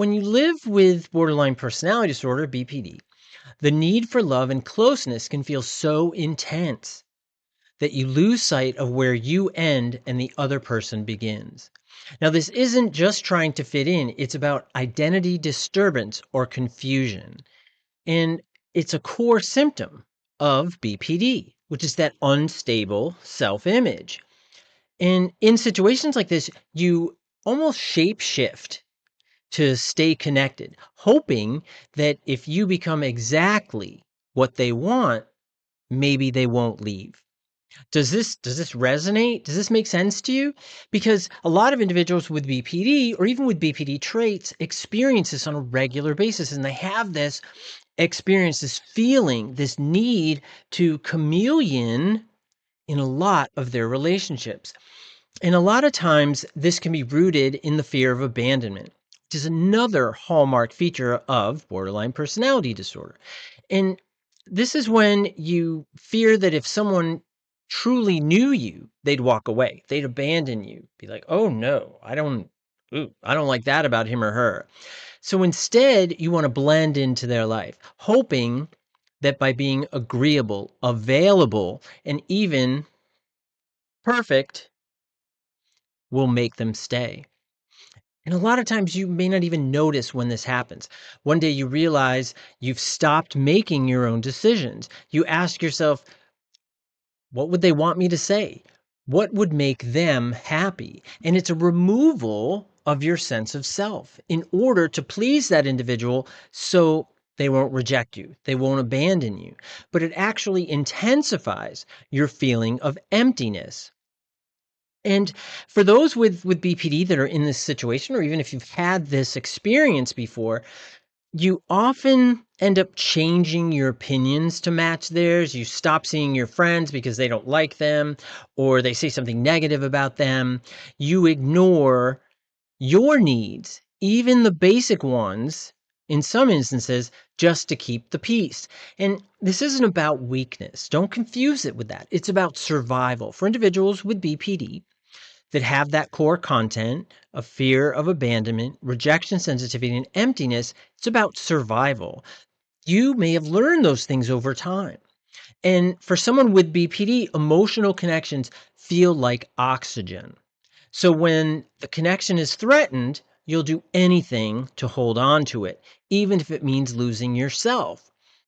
when you live with borderline personality disorder, BPD, the need for love and closeness can feel so intense that you lose sight of where you end and the other person begins. Now, this isn't just trying to fit in, it's about identity disturbance or confusion. And it's a core symptom of BPD, which is that unstable self-image. And in situations like this, you almost shape shift to stay connected, hoping that if you become exactly what they want, maybe they won't leave. Does this resonate? Does this make sense to you? Because a lot of individuals with BPD or even with BPD traits experience this on a regular basis, and they have this experience, this feeling, this need to chameleon in a lot of their relationships. And a lot of times this can be rooted in the fear of abandonment, which is another hallmark feature of borderline personality disorder. And this is when you fear that if someone truly knew you, they'd walk away, they'd abandon you, be like, oh no, I don't like that about him or her. So instead, you want to blend into their life, hoping that by being agreeable, available, and even perfect will make them stay. And a lot of times you may not even notice when this happens. One day you realize you've stopped making your own decisions. You ask yourself, what would they want me to say? What would make them happy? And it's a removal of your sense of self in order to please that individual so they won't reject you, they won't abandon you. But it actually intensifies your feeling of emptiness. And for those with BPD that are in this situation, or even if you've had this experience before, you often end up changing your opinions to match theirs. You stop seeing your friends because they don't like them, or they say something negative about them. You ignore your needs, even the basic ones, in some instances, just to keep the peace. And this isn't about weakness. Don't confuse it with that. It's about survival. For individuals with BPD, that have that core content of fear of abandonment, rejection sensitivity, and emptiness, it's about survival. You may have learned those things over time. And for someone with BPD, emotional connections feel like oxygen. So when the connection is threatened, you'll do anything to hold on to it, even if it means losing yourself.